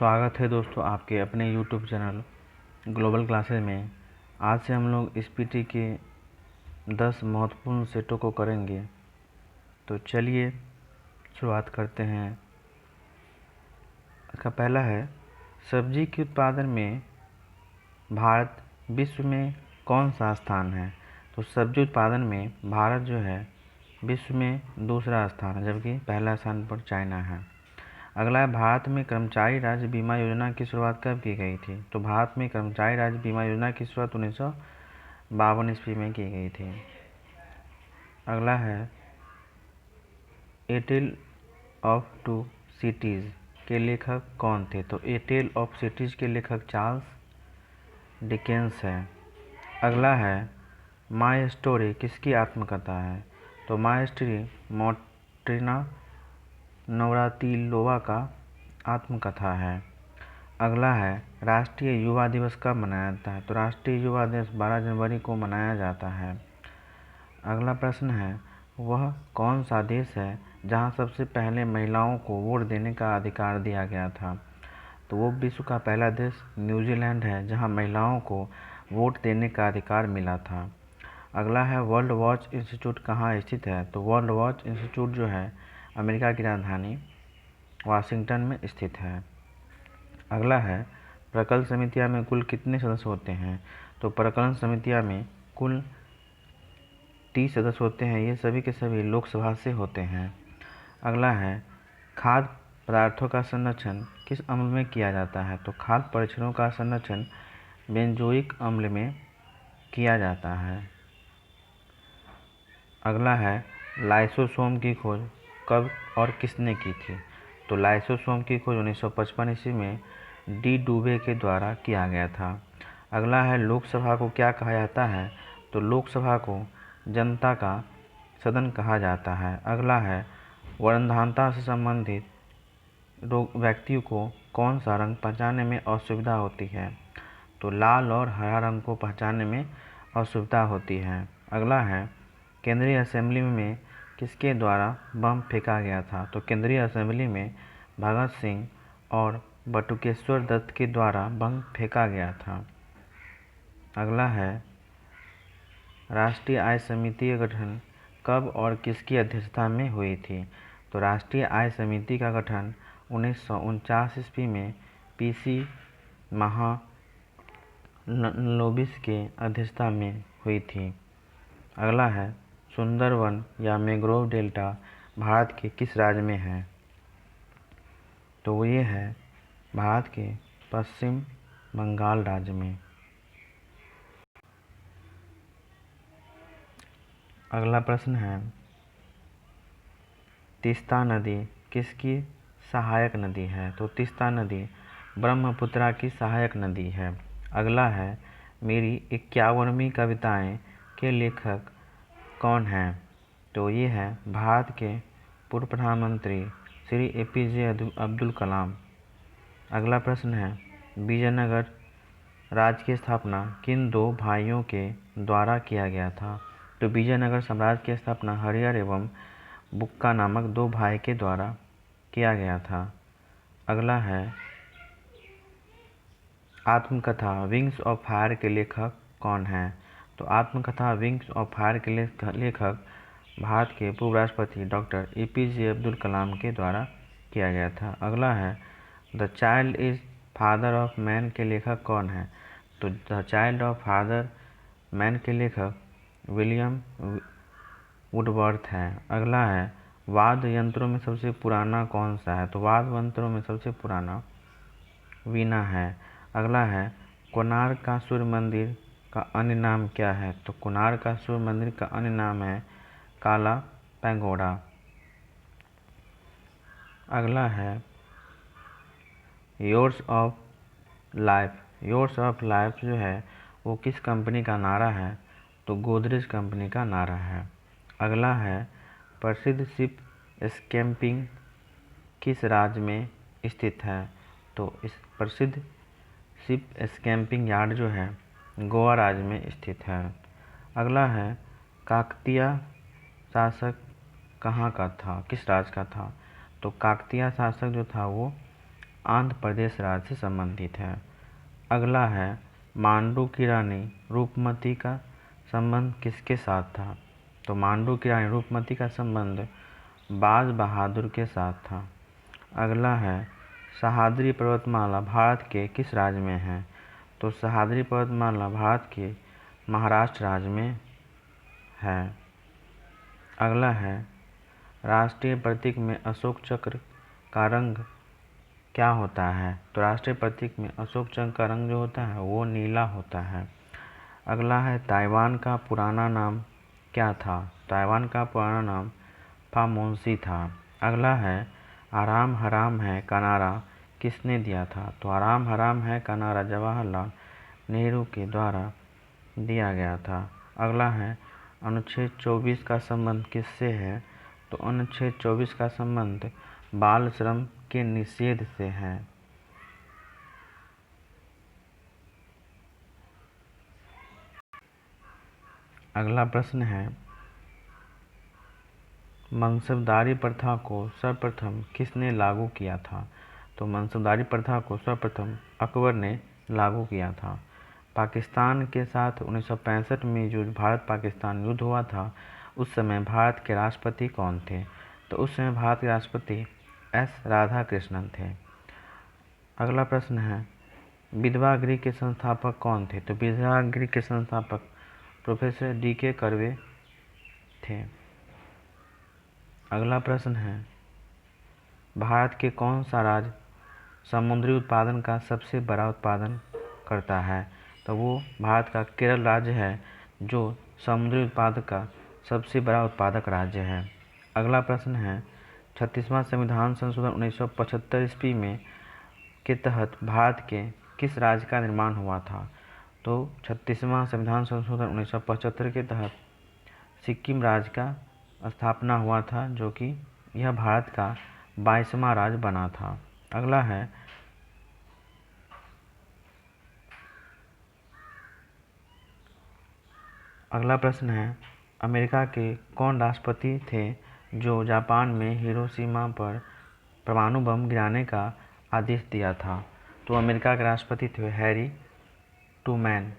स्वागत है दोस्तों आपके अपने YouTube चैनल ग्लोबल क्लासेस में। आज से हम लोग एसपीटी के 10 महत्वपूर्ण सेटों को करेंगे। तो चलिए शुरुआत करते हैं। इसका पहला है, सब्जी के उत्पादन में भारत विश्व में कौन सा स्थान है। तो सब्जी उत्पादन में भारत जो है विश्व में दूसरा स्थान है, जबकि पहला स्थान पर चाइना है। अगला है, भारत में कर्मचारी राज्य बीमा योजना की शुरुआत कब की गई थी। तो भारत में कर्मचारी राज्य बीमा योजना की शुरुआत 1952 ईस्वी में की गई थी। अगला है, ए टेल ऑफ टू सिटीज़ के लेखक कौन थे। तो ए टेल ऑफ सिटीज़ के लेखक चार्ल्स डिकेंस है। अगला है, माई स्टोरी किसकी आत्मकथा है। तो माई स्टोरी मोंटेना नवरातिलोवा का आत्मकथा है। अगला है, राष्ट्रीय युवा दिवस कब मनाया जाता है। तो राष्ट्रीय युवा दिवस 12 जनवरी को मनाया जाता है। अगला प्रश्न है, वह कौन सा देश है जहां सबसे पहले महिलाओं को वोट देने का अधिकार दिया गया था। तो वो विश्व का पहला देश न्यूजीलैंड है, जहां महिलाओं को वोट देने का अधिकार मिला था। अगला है, वर्ल्ड वॉच इंस्टीट्यूट कहाँ स्थित है। तो वर्ल्ड वॉच इंस्टीट्यूट जो है अमेरिका की राजधानी वाशिंगटन में स्थित है। अगला है, प्रकल्प समितियां में कुल कितने सदस्य होते हैं। तो प्रकल्प समितियां में कुल 30 सदस्य होते हैं। ये सभी के सभी लोकसभा से होते हैं। अगला है, खाद्य पदार्थों का संरक्षण किस अम्ल में किया जाता है। तो खाद्य परीक्षणों का संरक्षण बेंजोइक अम्ल में किया जाता है। अगला है, लाइसोसोम की खोज कब और किसने की थी। तो लाइसोसोम की खोज 1955 ईस्वी में डी डुबे के द्वारा किया गया था। अगला है, लोकसभा को क्या कहा जाता है। तो लोकसभा को जनता का सदन कहा जाता है। अगला है, वरंधानता से संबंधित व्यक्तियों को कौन सा रंग पहचानने में असुविधा होती है। तो लाल और हरा रंग को पहचानने में असुविधा होती है। अगला है, केंद्रीय असेंबली में किसके द्वारा बम फेंका गया था। तो केंद्रीय असेंबली में भगत सिंह और बटुकेश्वर दत्त के द्वारा बम फेंका गया था। अगला है, राष्ट्रीय आय समिति का गठन कब और किसकी अध्यक्षता में हुई थी। तो राष्ट्रीय आय समिति का गठन 1949 ईस्वी में पीसी महालनोबिस के अध्यक्षता में हुई थी। अगला है, सुंदरवन या मैंग्रोव डेल्टा भारत के किस राज्य में है। तो ये है भारत के पश्चिम बंगाल राज्य में। अगला प्रश्न है, तीस्ता नदी किसकी सहायक नदी है। तो तीस्ता नदी ब्रह्मपुत्रा की सहायक नदी है। अगला है, मेरी 51वीं कविताएं के लेखक कौन हैं। तो ये है भारत के पूर्व प्रधानमंत्री श्री एपीजे अब्दुल कलाम। अगला प्रश्न है, विजयनगर राज्य की स्थापना किन दो भाइयों के द्वारा किया गया था। तो विजयनगर साम्राज्य की स्थापना हरिहर एवं बुक्का नामक दो भाई के द्वारा किया गया था। अगला है, आत्मकथा विंग्स ऑफ फायर के लेखक कौन हैं। तो आत्मकथा विंग्स ऑफ फायर के लेखक भारत के पूर्व राष्ट्रपति डॉक्टर एपीजे अब्दुल कलाम के द्वारा किया गया था। अगला है, the child is father of man के लेखक कौन है। तो the child of father man के लेखक विलियम वुडवर्थ है। अगला है, वाद्य यंत्रों में सबसे पुराना कौन सा है। तो वाद्य यंत्रों में सबसे पुराना वीणा है। अगला है, कोणार्क का सूर्य मंदिर का अन्य नाम क्या है। तो कोणार्क का सूर्य मंदिर का अन्य नाम है काला पैगोडा। अगला है, yours of life. Yours of life जो है वो किस कंपनी का नारा है। तो गोदरेज कंपनी का नारा है। अगला है, प्रसिद्ध शिप स्कैम्पिंग किस राज्य में स्थित है। तो इस प्रसिद्ध शिप स्कैम्पिंग यार्ड जो है गोवा राज्य में स्थित है। अगला है, काकतीय शासक कहाँ का था, किस राज्य का था। तो काकतीय शासक जो था वो आंध्र प्रदेश राज्य से संबंधित है। अगला है, मांडू की रानी रूपमती का संबंध किसके साथ था? तो मांडू की रानी रूपमती का संबंध बाज बहादुर के साथ था। अगला है, सह्याद्री पर्वतमाला भारत के किस राज्य में है? तो सह्याद्री पर्वतमाला भारत के महाराष्ट्र राज्य में है। अगला है, राष्ट्रीय प्रतीक में अशोक चक्र का रंग क्या होता है? तो राष्ट्रीय प्रतीक में अशोक चक्र का रंग जो होता है वो नीला होता है। अगला है, ताइवान का पुराना नाम क्या था? ताइवान का पुराना नाम फामोसी था। अगला है, आराम हराम है का नारा किसने दिया था? तो आराम हराम है का नारा जवाहरलाल नेहरू के द्वारा दिया गया था। अगला है, अनुच्छेद 24 का संबंध किससे है? तो अनुच्छेद 24 का संबंध बाल श्रम के निषेध से है। अगला प्रश्न है, मनसबदारी प्रथा को सर्वप्रथम किसने लागू किया था? तो मनसबदारी प्रथा को सर्वप्रथम अकबर ने लागू किया था। पाकिस्तान के साथ 1965 में जो भारत पाकिस्तान युद्ध हुआ था, उस समय भारत के राष्ट्रपति कौन थे? तो उस समय भारत के राष्ट्रपति एस राधाकृष्णन थे। अगला प्रश्न है, विधवा गृह के संस्थापक कौन थे? तो विधवा गृह के संस्थापक प्रोफेसर D.K. कर्वे थे। अगला प्रश्न है, भारत के कौन सा राज्य समुद्री उत्पादन का सबसे बड़ा उत्पादन करता है? तो वो भारत का केरल राज्य है जो समुद्री उत्पादन का सबसे बड़ा उत्पादक राज्य है। अगला प्रश्न है, 36वां संविधान संशोधन 1975 ईस्वी में के तहत भारत के किस राज्य का निर्माण हुआ था? तो 36वां संविधान संशोधन 1975 के तहत सिक्किम राज्य का स्थापना हुआ था, जो कि यह भारत का 22वां राज्य बना था। अगला है, अगला प्रश्न है, अमेरिका के कौन राष्ट्रपति थे जो जापान में हिरोशिमा पर परमाणु बम गिराने का आदेश दिया था? तो अमेरिका के राष्ट्रपति थे हैरी ट्रूमैन।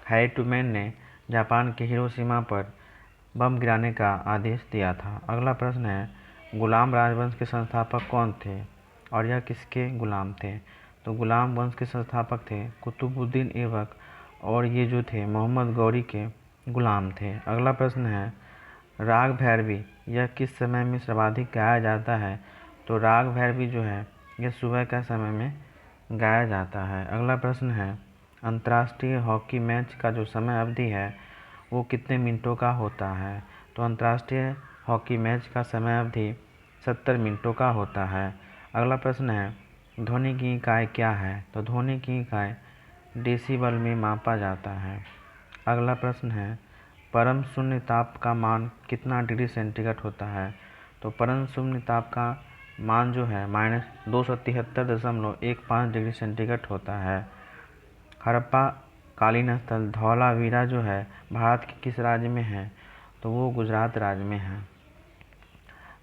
हैरी ट्रूमैन ने जापान के हिरोशिमा पर बम गिराने का आदेश दिया था। अगला प्रश्न है, गुलाम राजवंश के संस्थापक कौन थे और यह किसके गुलाम थे? तो गुलाम वंश के संस्थापक थे कुतुबुद्दीन ऐबक, और ये जो थे मोहम्मद गौरी के गुलाम थे। अगला प्रश्न है, राग भैरवी यह किस समय में सर्वाधिक गाया जाता है? तो राग भैरवी जो है यह सुबह का समय में गाया जाता है। अगला प्रश्न है, अंतर्राष्ट्रीय हॉकी मैच का जो समय अवधि है वो कितने मिनटों का होता है? तो अंतर्राष्ट्रीय हॉकी मैच का समय अवधि 70 मिनटों का होता है। अगला प्रश्न है, ध्वनि की इकाई क्या है? तो ध्वनि की इकाई डेसिबल में मापा जाता है। अगला प्रश्न है, परम शून्य ताप का मान कितना डिग्री सेंटीग्रेड होता है? तो परम शून्य ताप का मान जो है -273.15 डिग्री सेंटीग्रेड होता है। हड़प्पा कालीन स्थल धौलावीरा जो है भारत के किस राज्य में है? तो वो गुजरात राज्य में है।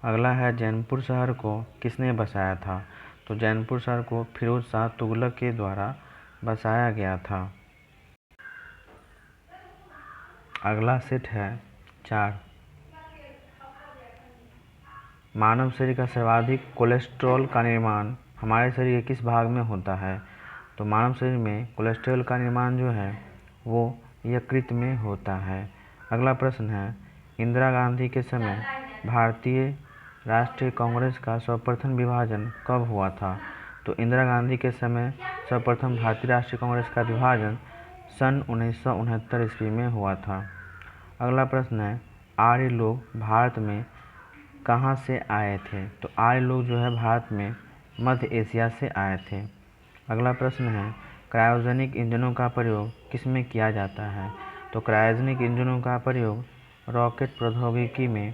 अगला है, जैनपुर शहर को किसने बसाया था? तो जैनपुर शहर को फिरोज शाह तुगलक के द्वारा बसाया गया था। अगला सेट है 4, मानव शरीर का सर्वाधिक कोलेस्ट्रॉल का निर्माण हमारे शरीर के किस भाग में होता है? तो मानव शरीर में कोलेस्ट्रॉल का निर्माण जो है वो यकृत में होता है। अगला प्रश्न है, इंदिरा गांधी के समय भारतीय राष्ट्रीय कांग्रेस का सर्वप्रथम विभाजन कब हुआ था? तो इंदिरा गांधी के समय सर्वप्रथम भारतीय राष्ट्रीय कांग्रेस का विभाजन सन 1969 ईस्वी में हुआ था। अगला प्रश्न है, आर्य लोग भारत में कहाँ से आए थे? तो आर्य लोग जो है भारत में मध्य एशिया से आए थे। अगला प्रश्न है, क्रायोजेनिक इंजनों का प्रयोग किसमें किया जाता है? तो क्रायोजेनिक इंजनों का प्रयोग रॉकेट प्रौद्योगिकी में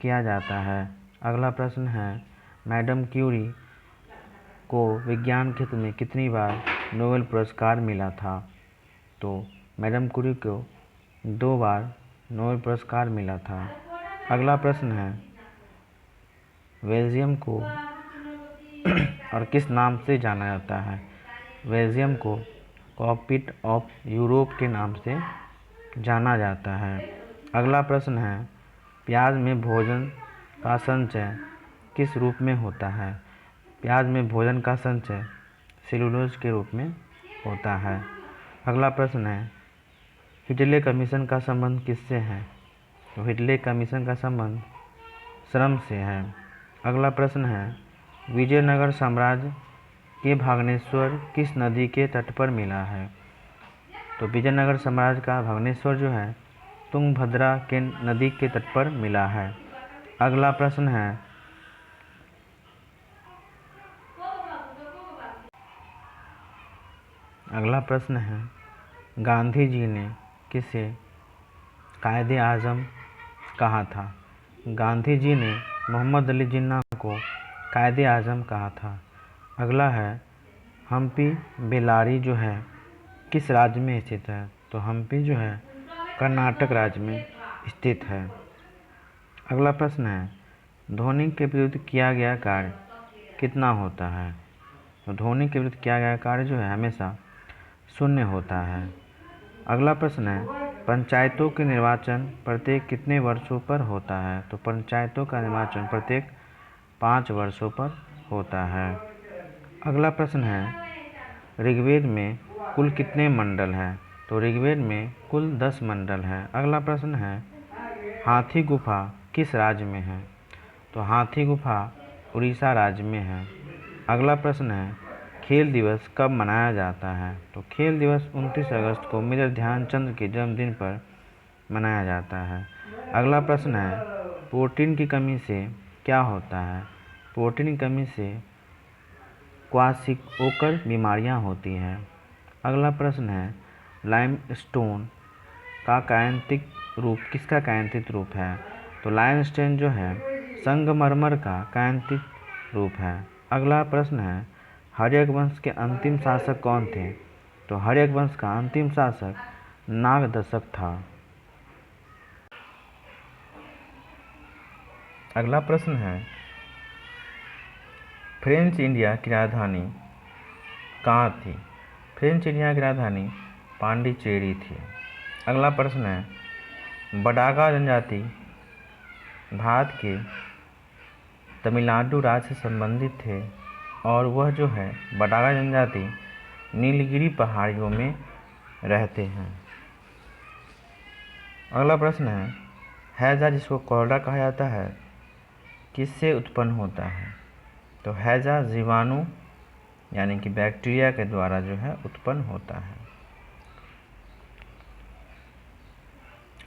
किया जाता है। अगला प्रश्न है, मैडम क्यूरी को विज्ञान क्षेत्र में कितनी बार नोबेल पुरस्कार मिला था? तो मैडम क्यूरी को 2 बार नोबेल पुरस्कार मिला था। अगला प्रश्न है, बेल्जियम को और किस नाम से जाना जाता है? बेल्जियम को कॉकपिट ऑफ यूरोप के नाम से जाना जाता है। अगला प्रश्न है, प्याज में भोजन का संचय किस रूप में होता है? प्याज में भोजन का संचय सेलुलोज के रूप में होता है। अगला प्रश्न है, हिटले कमीशन का संबंध किससे है? तो हिटले कमीशन का संबंध श्रम से है। अगला प्रश्न है, विजयनगर साम्राज्य के भुवनेश्वर किस नदी के तट पर मिला है? तो विजयनगर साम्राज्य का भुवनेश्वर जो है तुंगभद्रा के नदी के तट पर मिला है। अगला प्रश्न है, गांधी जी ने किसे कायदे आज़म कहा था? गांधी जी ने मोहम्मद अली जिन्ना को कायदे आज़म कहा था। अगला है, हम्पी बेल्लारी जो है किस राज्य में स्थित है? तो हम्पी जो है कर्नाटक राज्य में स्थित है। अगला प्रश्न है, ध्वनि के विरुद्ध किया गया कार्य कितना होता है? तो ध्वनि के विरुद्ध किया गया कार्य जो है हमेशा शून्य होता है। अगला प्रश्न है, पंचायतों के निर्वाचन प्रत्येक कितने वर्षों पर होता है? तो पंचायतों का निर्वाचन प्रत्येक 5 वर्षों पर होता है। अगला प्रश्न है, ऋग्वेद में कुल कितने मंडल हैं? तो ऋग्वेद में कुल 10 मंडल हैं। अगला प्रश्न है, हाथी गुफा किस राज्य में है? तो हाथी गुफा उड़ीसा राज्य में है। अगला प्रश्न है, खेल दिवस कब मनाया जाता है? तो खेल दिवस 29 अगस्त को मेजर ध्यानचंद के जन्मदिन पर मनाया जाता है। अगला प्रश्न है, प्रोटीन की कमी से क्या होता है? प्रोटीन की कमी से क्वाशिओकर बीमारियां होती हैं। अगला प्रश्न है, लाइमस्टोन का कायांतिक रूप किसका कायांतिक रूप है? तो लाइमस्टोन जो है संगमरमर का कायांतिक रूप है। अगला प्रश्न है, हर्यक वंश के अंतिम शासक कौन थे? तो हर्यक वंश का अंतिम शासक नागदशक था। अगला प्रश्न है, फ्रेंच इंडिया की राजधानी कहाँ थी? फ्रेंच इंडिया की राजधानी पांडिचेरी थी। अगला प्रश्न है, बडागा जनजाति भारत के तमिलनाडु राज्य से संबंधित थे और वह जो है बडागा जनजाति नीलगिरी पहाड़ियों में रहते हैं। अगला प्रश्न है, हैजा जिसको कॉलरा कहा जाता है किससे उत्पन्न होता है? तो हैजा जीवाणु यानी कि बैक्टीरिया के द्वारा जो है उत्पन्न होता है।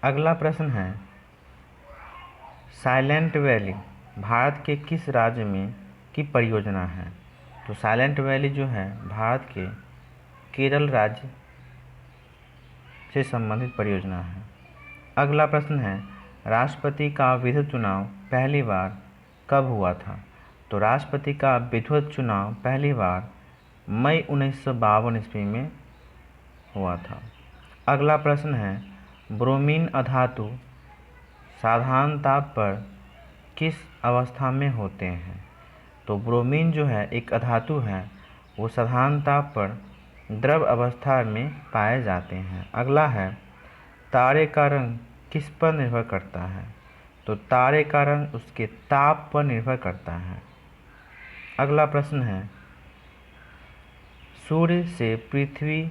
अगला प्रश्न है, साइलेंट वैली भारत के किस राज्य में की परियोजना है? तो साइलेंट वैली जो है भारत के केरल राज्य से संबंधित परियोजना है। अगला प्रश्न है, राष्ट्रपति का विधिवत चुनाव पहली बार कब हुआ था? तो राष्ट्रपति का विधिवत चुनाव पहली बार मई 1952 ईस्वी में हुआ था। अगला प्रश्न है, ब्रोमीन अधातु साधारण ताप पर किस अवस्था में होते हैं? तो ब्रोमीन जो है एक अधातु है, वो साधारण ताप पर द्रव अवस्था में पाए जाते हैं। अगला है, तारे का रंग किस पर निर्भर करता है? तो तारे का रंग उसके ताप पर निर्भर करता है। अगला प्रश्न है, सूर्य से पृथ्वी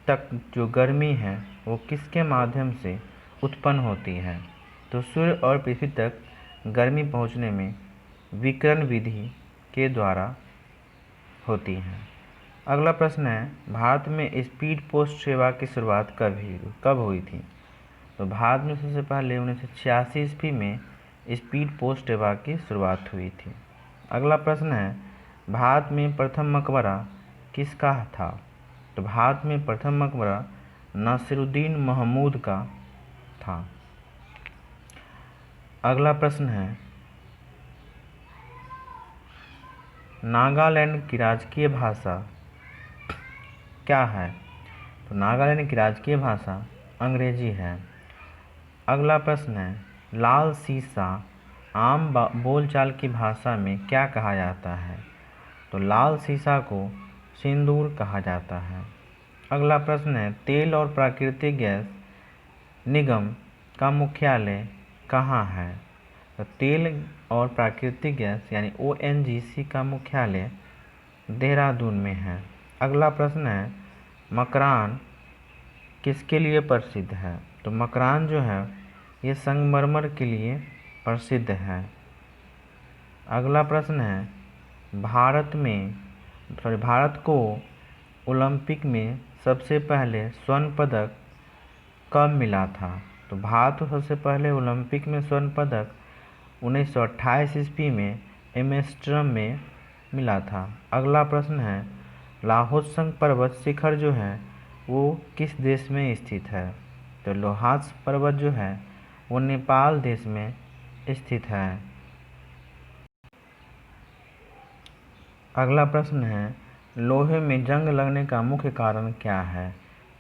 तक जो गर्मी है वो किसके माध्यम से उत्पन्न होती है? तो सूर्य और पृथ्वी तक गर्मी पहुंचने में विकिरण विधि के द्वारा होती है। अगला प्रश्न है, भारत में स्पीड पोस्ट सेवा की शुरुआत कब हुई थी? तो भारत में सबसे पहले 1986 ईस्वी में स्पीड पोस्ट सेवा की शुरुआत हुई थी। अगला प्रश्न है, भारत में प्रथम मकबरा किसका था? तो भारत में प्रथम मकबरा नासिरुद्दीन महमूद का था। अगला प्रश्न है, नागालैंड की राजकीय भाषा क्या है? तो नागालैंड की राजकीय भाषा अंग्रेजी है। अगला प्रश्न है, लाल सीसा आम बोलचाल की भाषा में क्या कहा जाता है? तो लाल सीसा को सिंदूर कहा जाता है। अगला प्रश्न है, तेल और प्राकृतिक गैस निगम का मुख्यालय कहाँ है? तो तेल और प्राकृतिक गैस यानी ONGC का मुख्यालय देहरादून में है। अगला प्रश्न है, मकरान किसके लिए प्रसिद्ध है? तो मकरान जो है ये संगमरमर के लिए प्रसिद्ध है। अगला प्रश्न है, भारत को ओलंपिक में सबसे पहले स्वर्ण पदक कब मिला था? तो भारत को सबसे पहले ओलंपिक में स्वर्ण पदक 1928 ईस्वी में एम्स्टर्डम में मिला था। अगला प्रश्न है, ल्होत्संग पर्वत शिखर जो है वो किस देश में स्थित है? तो ल्होत्स पर्वत जो है वो नेपाल देश में स्थित है। अगला प्रश्न है, लोहे में जंग लगने का मुख्य कारण क्या है?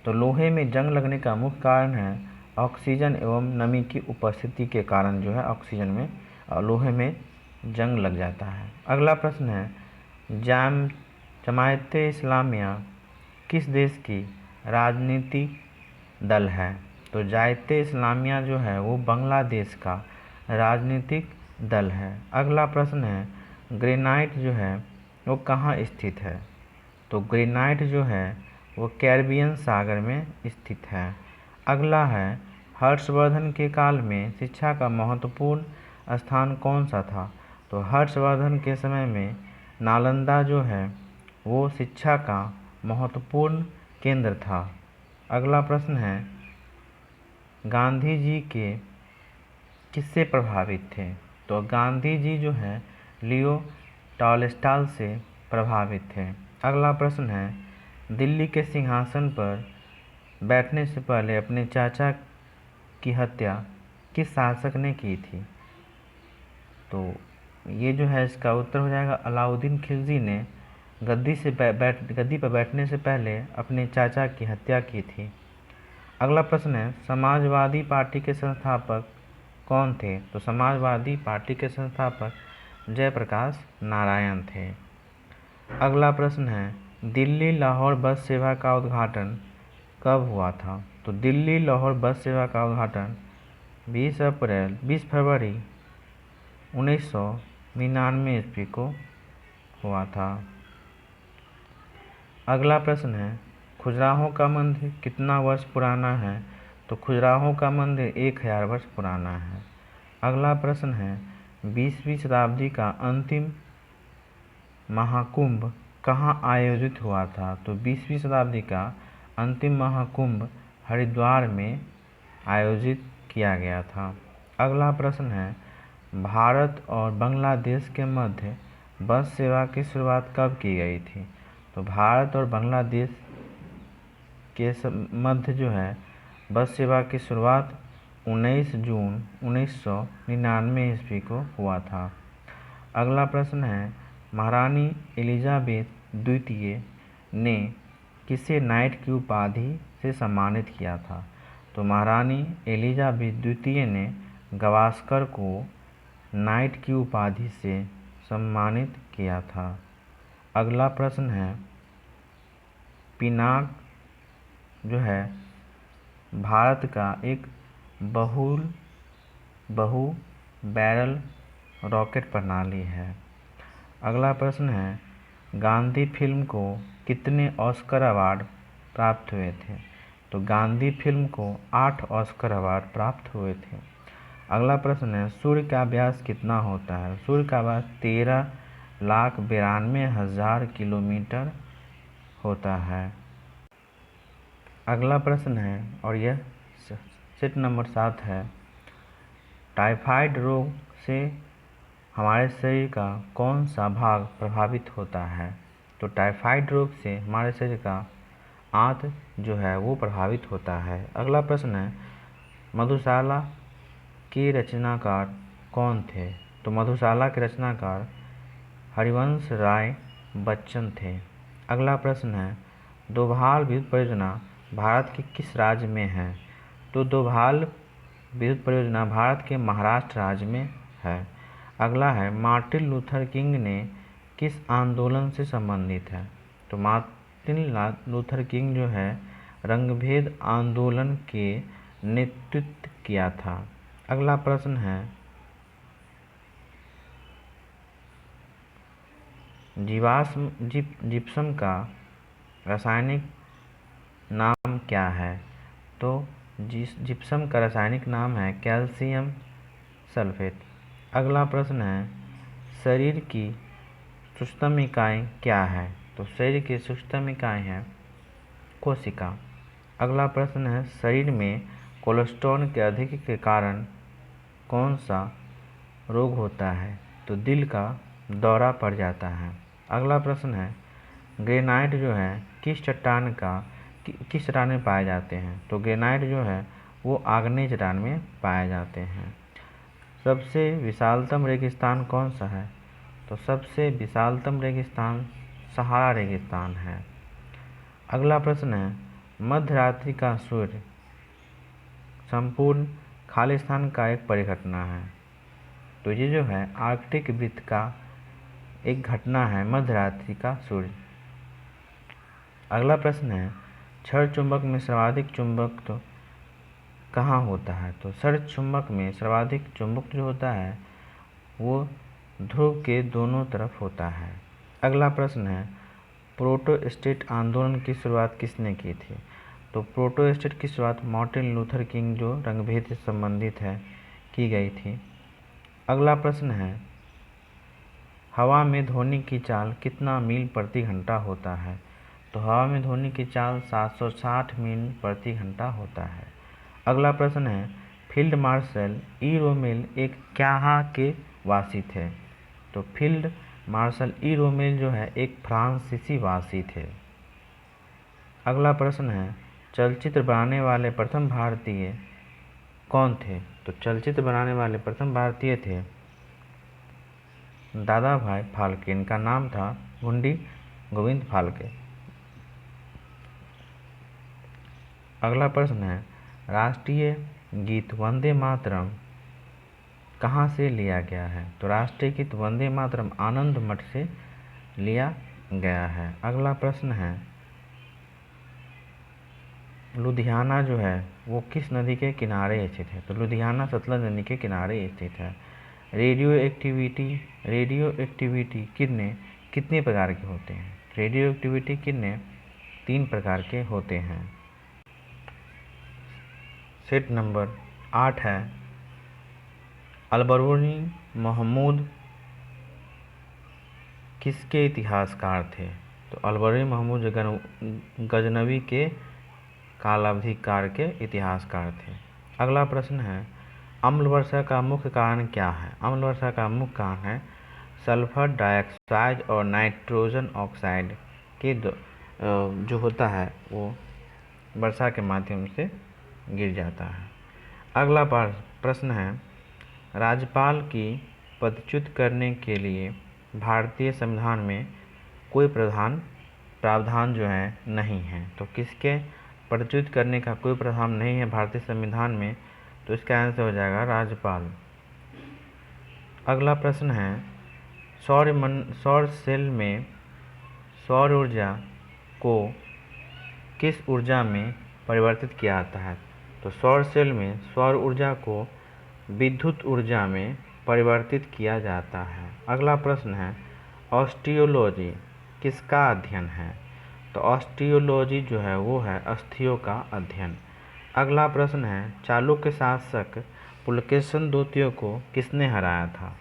तो लोहे में जंग लगने का मुख्य कारण है ऑक्सीजन एवं नमी की उपस्थिति के कारण जो है ऑक्सीजन में लोहे में जंग लग जाता है। अगला प्रश्न है, जमायते इस्लामिया किस देश की राजनीतिक दल है? तो जमायते इस्लामिया जो है वो बांग्लादेश का राजनीतिक दल है। अगला प्रश्न है, ग्रेनाइट जो है वो कहाँ स्थित है? तो ग्रेनाइट जो है वो कैरिबियन सागर में स्थित है। अगला है, हर्षवर्धन के काल में शिक्षा का महत्वपूर्ण स्थान कौन सा था? तो हर्षवर्धन के समय में नालंदा जो है वो शिक्षा का महत्वपूर्ण केंद्र था। अगला प्रश्न है, गांधी जी के किससे प्रभावित थे? तो गांधी जी जो है लियो टॉलस्टॉय से प्रभावित थे। अगला प्रश्न है, दिल्ली के सिंहासन पर बैठने से पहले अपने चाचा की हत्या किस शासक ने की थी? तो ये जो है इसका उत्तर हो जाएगा अलाउद्दीन खिलजी ने गद्दी पर बैठने से पहले अपने चाचा की हत्या की थी। अगला प्रश्न है, समाजवादी पार्टी के संस्थापक कौन थे? तो समाजवादी पार्टी के संस्थापक जयप्रकाश नारायण थे। अगला प्रश्न है, दिल्ली लाहौर बस सेवा का उद्घाटन कब हुआ था? तो दिल्ली लाहौर बस सेवा का उद्घाटन 20 फरवरी 1999 ईस्वी को हुआ था। अगला प्रश्न है, खजुराहो का मंदिर कितना वर्ष पुराना है? तो खजुराहो का मंदिर 1000 वर्ष पुराना है। अगला प्रश्न है, 20वीं शताब्दी का अंतिम महाकुंभ कहाँ आयोजित हुआ था? तो 20वीं शताब्दी का अंतिम महाकुंभ हरिद्वार में आयोजित किया गया था। अगला प्रश्न है, भारत और बांग्लादेश के मध्य बस सेवा की शुरुआत कब की गई थी? तो भारत और बांग्लादेश के मध्य जो है बस सेवा की शुरुआत 19 जून 1999 ईस्वी को हुआ था। अगला प्रश्न है, महारानी एलिजाबेथ द्वितीय ने किसे नाइट की उपाधि से सम्मानित किया था? तो महारानी एलिजाबेथ द्वितीय ने गावस्कर को नाइट की उपाधि से सम्मानित किया था। अगला प्रश्न है, पिनाक जो है भारत का एक बहु बैरल रॉकेट प्रणाली है। अगला प्रश्न है, गांधी फिल्म को कितने ऑस्कर अवार्ड प्राप्त हुए थे? तो गांधी फिल्म को 8 ऑस्कर अवार्ड प्राप्त हुए थे। अगला प्रश्न है, सूर्य का व्यास कितना होता है? सूर्य का व्यास 13,92,000 किलोमीटर होता है। अगला प्रश्न है और यह सेट नंबर 7 है, टाइफाइड रोग से हमारे शरीर का कौन सा भाग प्रभावित होता है? तो टाइफाइड रोग से हमारे शरीर का आंत जो है वो प्रभावित होता है। अगला प्रश्न है, मधुशाला के रचनाकार कौन थे? तो मधुशाला के रचनाकार हरिवंश राय बच्चन थे। अगला प्रश्न है, दोभाल विद्युत परियोजना भारत के किस राज्य में है? तो दोभाल विद्युत परियोजना भारत के महाराष्ट्र राज्य में है। अगला है, मार्टिन लूथर किंग ने किस आंदोलन से संबंधित है? तो मार्टिन लूथर किंग जो है रंगभेद आंदोलन के नेतृत्व किया था। अगला प्रश्न है जिप्सम का रासायनिक नाम क्या है? तो जिप्सम का रासायनिक नाम है कैल्शियम सल्फेट। अगला प्रश्न है शरीर की सूक्ष्म इकाई क्या है? तो शरीर की सूक्ष्म इकाई है कोशिका। अगला प्रश्न है शरीर में कोलेस्ट्रॉल के अधिक के कारण कौन सा रोग होता है? तो दिल का दौरा पड़ जाता है। अगला प्रश्न है ग्रेनाइट जो है किस चट्टान में पाए जाते हैं? तो ग्रेनाइट जो है वो आग्नेय चट्टान में पाए जाते हैं। सबसे विशालतम रेगिस्तान कौन सा है? तो सबसे विशालतम रेगिस्तान सहारा रेगिस्तान है। अगला प्रश्न है मध्य रात्रि का सूर्य संपूर्ण खाली स्थान का एक परिघटना है। तो ये जो है आर्कटिक वृत्त का एक घटना है मध्य रात्रि का सूर्य। अगला प्रश्न है क्षण चुंबक में सर्वाधिक चुंबक तो कहाँ होता है? तो क्षण चुंबक में सर्वाधिक चुंबक जो होता है वो ध्रुव के दोनों तरफ होता है। अगला प्रश्न है प्रोटोस्टेट आंदोलन की शुरुआत किसने की थी? तो प्रोटोस्टेट की शुरुआत मार्टिन लूथर किंग जो रंगभेद से संबंधित है की गई थी। अगला प्रश्न है हवा में ध्वनि की चाल कितना मील प्रति घंटा होता है? तो हवा में ध्वनि की चाल 760 मील प्रति घंटा होता है। अगला प्रश्न है फील्ड मार्शल ई रोमेल एक क्या के वासी थे? तो फील्ड मार्शल ई रोमेल जो है एक फ्रांसीसी वासी थे। अगला प्रश्न है चलचित्र बनाने वाले प्रथम भारतीय कौन थे? तो चलचित्र बनाने वाले प्रथम भारतीय थे दादा भाई फाल्के। इनका नाम था गुंडी गोविंद फाल्के। अगला प्रश्न है राष्ट्रीय गीत वंदे मातरम कहाँ से लिया गया है? तो राष्ट्रीय गीत वंदे मातरम आनंद मठ से लिया गया है। अगला प्रश्न है लुधियाना जो है वो किस नदी के किनारे स्थित है? तो लुधियाना सतलज नदी के किनारे स्थित है। रेडियो एक्टिविटी कितने प्रकार के होते हैं? रेडियो एक्टिविटी कितने 3 प्रकार के होते हैं। सेट नंबर 8 है अलबरूनी महमूद किसके इतिहासकार थे? तो अलबरूनी महमूद गजनवी के कालावधिकार के इतिहासकार थे। अगला प्रश्न है अम्ल वर्षा का मुख्य कारण क्या है? अम्ल वर्षा का मुख्य कारण है सल्फर डाइऑक्साइड और नाइट्रोजन ऑक्साइड के जो होता है वो वर्षा के माध्यम से गिर जाता है। अगला प्रश्न है राज्यपाल की पदच्युत करने के लिए भारतीय संविधान में कोई प्रावधान जो है नहीं है। तो किसके पदच्युत करने का कोई प्रावधान नहीं है भारतीय संविधान में? तो इसका आंसर हो जाएगा राज्यपाल। अगला प्रश्न है सौर सेल में सौर ऊर्जा को किस ऊर्जा में परिवर्तित किया जाता है? तो सौर सेल में सौर ऊर्जा को विद्युत ऊर्जा में परिवर्तित किया जाता है। अगला प्रश्न है ऑस्टियोलॉजी किसका अध्ययन है? तो ऑस्टियोलॉजी जो है वो है अस्थियों का अध्ययन। अगला प्रश्न है चालुक्य शासक पुलकेशिन द्वितीय को किसने हराया था?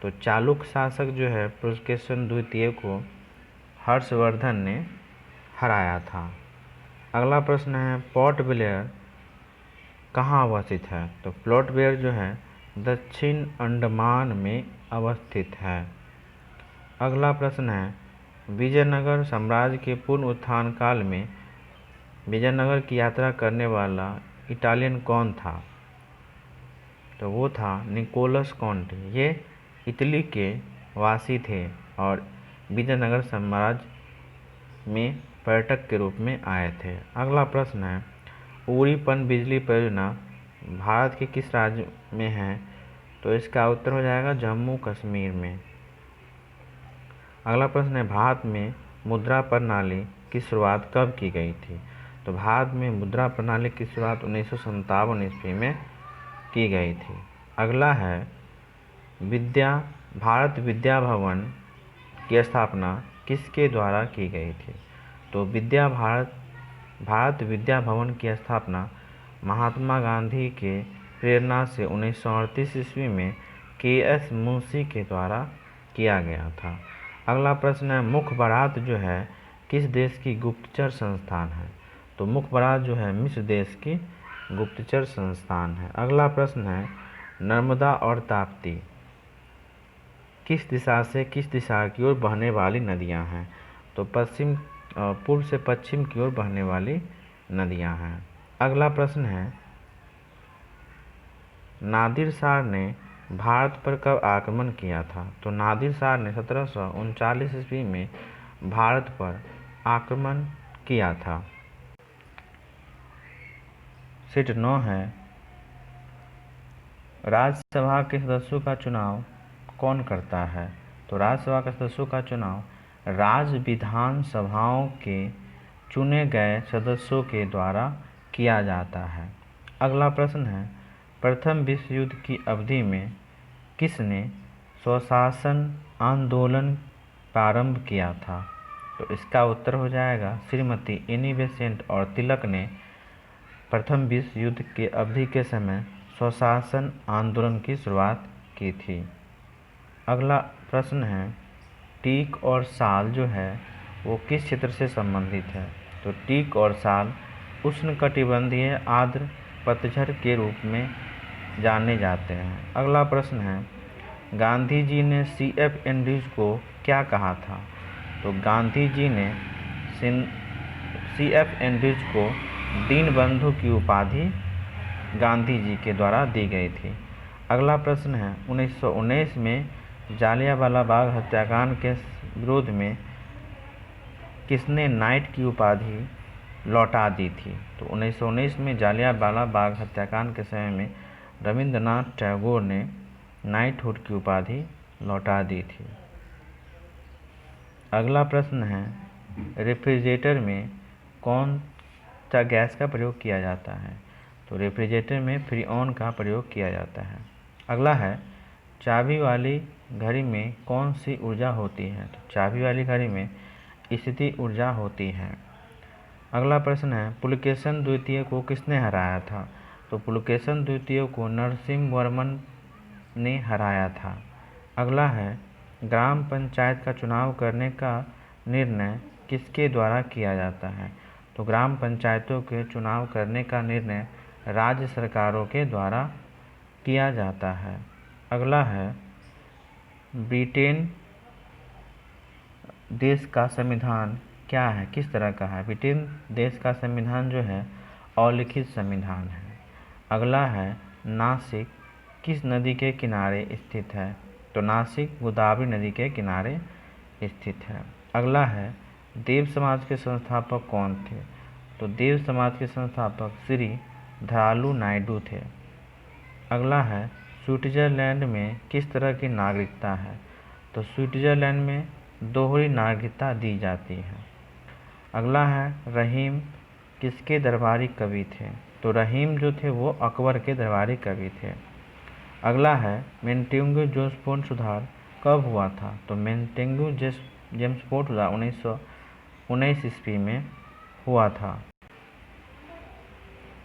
तो चालुक्य शासक जो है पुलकेशिन द्वितीय को हर्षवर्धन ने हराया था। अगला प्रश्न है पोर्ट ब्लेयर कहाँ अवस्थित है? तो पोर्ट ब्लेयर जो है दक्षिण अंडमान में अवस्थित है। अगला प्रश्न है विजयनगर साम्राज्य के पूर्ण उत्थान काल में विजयनगर की यात्रा करने वाला इटालियन कौन था? तो वो था निकोलस कॉन्टी। ये इटली के वासी थे और विजयनगर साम्राज्य में पर्यटक के रूप में आए थे। अगला प्रश्न है उरी पनबिजली परियोजना भारत के किस राज्य में है? तो इसका उत्तर हो जाएगा जम्मू कश्मीर में। अगला प्रश्न है, भारत में मुद्रा प्रणाली की शुरुआत कब की गई थी? तो भारत में मुद्रा प्रणाली की शुरुआत 1957 ईस्वी में की गई थी। अगला है, भारत विद्या भवन की स्थापना किसके द्वारा की गई थी? तो भारत विद्या भवन की स्थापना महात्मा गांधी के प्रेरणा से 1938 ईस्वी में के.एस. मुंशी के द्वारा किया गया था। अगला प्रश्न है, मुखबरात जो है किस देश की गुप्तचर संस्थान है? तो मुखबरात जो है मिस्र देश की गुप्तचर संस्थान है। अगला प्रश्न है, नर्मदा और ताप्ती किस दिशा से किस दिशा की ओर बहने वाली नदियां हैं? तो पूर्व से पश्चिम की ओर बहने वाली नदियां हैं। अगला प्रश्न है, नादिर शाह ने भारत पर कब आक्रमण किया था? तो नादिर शाह ने 1739 ईस्वी में भारत पर आक्रमण किया था। सीट 9 है, राज्यसभा के सदस्यों का चुनाव कौन करता है? तो राज्यसभा के सदस्यों का चुनाव राज्य विधानसभाओं के चुने गए सदस्यों के द्वारा किया जाता है। अगला प्रश्न है, प्रथम विश्व युद्ध की अवधि में किसने स्वशासन आंदोलन प्रारंभ किया था? तो इसका उत्तर हो जाएगा श्रीमती एनी बेसेंट और तिलक ने प्रथम विश्व युद्ध के अवधि के समय स्वशासन आंदोलन की शुरुआत की थी। अगला प्रश्न है, टीक और साल जो है वो किस क्षेत्र से संबंधित है? तो टीक और साल उष्णकटिबंधीय आर्द्र पतझड़ के रूप में जाने जाते हैं। अगला प्रश्न है, गांधी जी ने C.F. एंड्रूज को क्या कहा था? तो गांधी जी ने C.F. एंड्रूज को दीनबंधु की उपाधि गांधी जी के द्वारा दी गई थी। अगला प्रश्न है, 1919 में जालियांवाला बाग हत्याकांड के विरोध में किसने नाइट की उपाधि लौटा दी थी? तो 1919 में जालियांवाला बाग हत्याकांड के समय में रविंद्रनाथ टैगोर ने नाइटहुड की उपाधि लौटा दी थी। अगला प्रश्न है, रेफ्रिजरेटर में कौन सा गैस का प्रयोग किया जाता है? तो रेफ्रिजरेटर में फ्रीऑन का प्रयोग किया जाता है। अगला है, चाबी वाली घड़ी में कौन सी ऊर्जा होती है? तो चाबी वाली घड़ी में स्थिति ऊर्जा होती है। अगला प्रश्न है, पुलकेशन द्वितीय को किसने हराया था? तो पुलकेशन द्वितीय को नरसिम्हवर्मन ने हराया था। अगला है, ग्राम पंचायत का चुनाव करने का निर्णय किसके द्वारा किया जाता है? तो ग्राम पंचायतों के चुनाव करने का निर्णय राज्य सरकारों के द्वारा किया जाता है। अगला है, ब्रिटेन देश का संविधान क्या है, किस तरह का है? ब्रिटेन देश का संविधान जो है अलिखित संविधान है। अगला है, नासिक किस नदी के किनारे स्थित है? तो नासिक गोदावरी नदी के किनारे स्थित है। अगला है, देव समाज के संस्थापक कौन थे? तो देव समाज के संस्थापक श्री धरालू नायडू थे। अगला है, स्विट्जरलैंड में किस तरह की नागरिकता है? तो स्विट्जरलैंड में दोहरी नागरिकता दी जाती है। अगला है, रहीम किसके दरबारी कवि थे? तो रहीम जो थे वो अकबर के दरबारी कवि थे। अगला है, मेंटेगु जेम्सफोर्ड सुधार कब हुआ था? तो मेंटेगु जेम्सफोर्ड सुधार 1919 ईस्वी में हुआ था।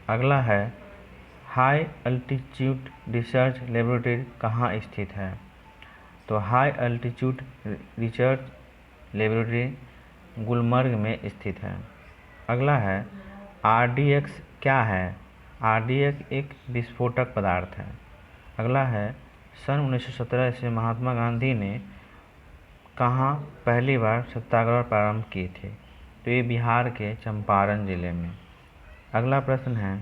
अगला है, हाई अल्टीट्यूड रिसर्च लेबोरेटरी कहाँ स्थित है? तो high altitude research laboratory Gulmarg में स्थित है। अगला है, RDX क्या है? RDX एक विस्फोटक पदार्थ है। अगला है, सन 1917 से महात्मा गांधी ने कहाँ पहली बार सत्याग्रह प्रारंभ किए थे? तो ये बिहार के चंपारण जिले में। अगला प्रश्न है,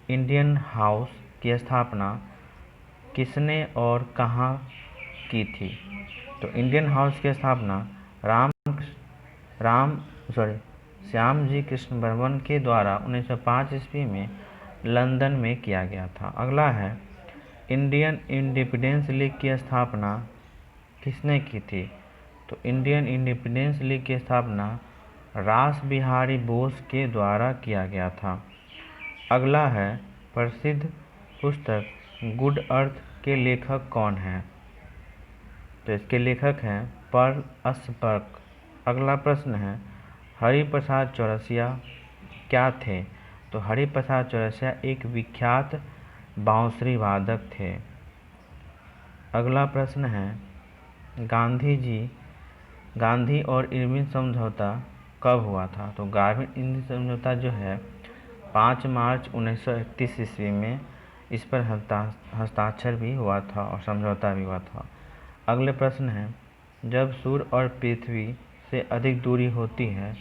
इंडियन हाउस की स्थापना किसने और कहाँ की थी? तो इंडियन हाउस की स्थापना श्यामजी कृष्ण वर्मन के द्वारा 1905 ईस्वी में लंदन में किया गया था। अगला है, इंडियन इंडिपेंडेंस लीग की स्थापना किसने की थी? तो इंडियन इंडिपेंडेंस लीग की स्थापना रास बिहारी बोस के द्वारा किया गया था। अगला है प्रसिद्ध पुस्तक गुड अर्थ के लेखक कौन हैं? तो इसके लेखक हैं पर्ल अस्पर्क। अगला प्रश्न है हरिप्रसाद चौरसिया क्या थे? तो हरिप्रसाद चौरसिया एक विख्यात बांसुरी वादक थे। अगला प्रश्न है गांधी और इरविन समझौता कब हुआ था? तो गांधी इरविन समझौता जो है 5 मार्च 1931 ईस्वी में इस पर हस्ताक्षर भी हुआ था और समझौता भी हुआ था। अगले प्रश्न है जब सूर्य और पृथ्वी से अधिक दूरी होती है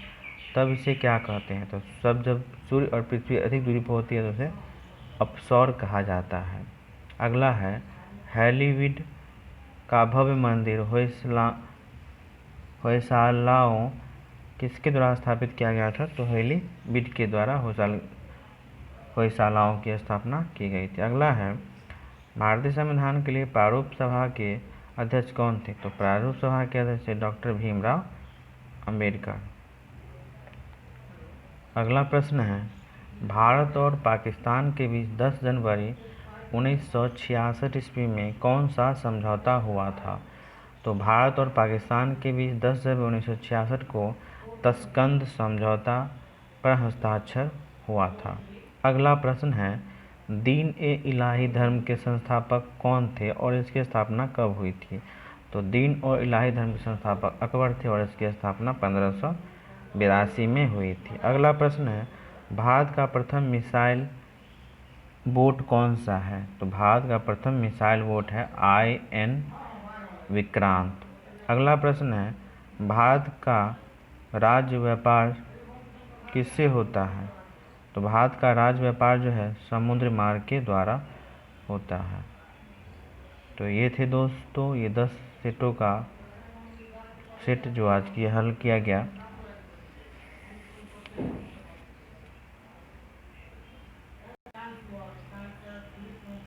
तब इसे क्या कहते हैं? तो जब सूर्य और पृथ्वी अधिक दूरी पर होती है तो उसे अपसौर कहा जाता है। अगला है हैलीविड का भव्य मंदिर होयसालाओं किसके द्वारा स्थापित किया गया था? तो हैलीविड के द्वारा होयसालाओं की स्थापना की गई थी। अगला है भारतीय संविधान के लिए प्रारूप सभा के अध्यक्ष कौन थे? तो प्रारूप सभा के अध्यक्ष डॉक्टर भीमराव अंबेडकर। अगला प्रश्न है भारत और पाकिस्तान के बीच 10 जनवरी 1966 ईस्वी में कौन सा समझौता हुआ था? तो भारत और पाकिस्तान के बीच 10 जनवरी 1966 को तस्कंद समझौता पर हस्ताक्षर हुआ था। अगला प्रश्न है दीन-ए-इलाही धर्म के संस्थापक कौन थे और इसकी स्थापना कब हुई थी? तो दीन और इलाही धर्म के संस्थापक अकबर थे और इसकी स्थापना 1582 में हुई थी। अगला प्रश्न है भारत का प्रथम मिसाइल बोट कौन सा है? तो भारत का प्रथम मिसाइल बोट है IN विक्रांत। अगला प्रश्न है भारत का राज्य व्यापार किससे होता है? तो भारत का राज्य व्यापार जो है समुद्र मार्ग के द्वारा होता है। तो ये थे दोस्तों ये 10 सेटों का सेट जो आज की हल किया गया।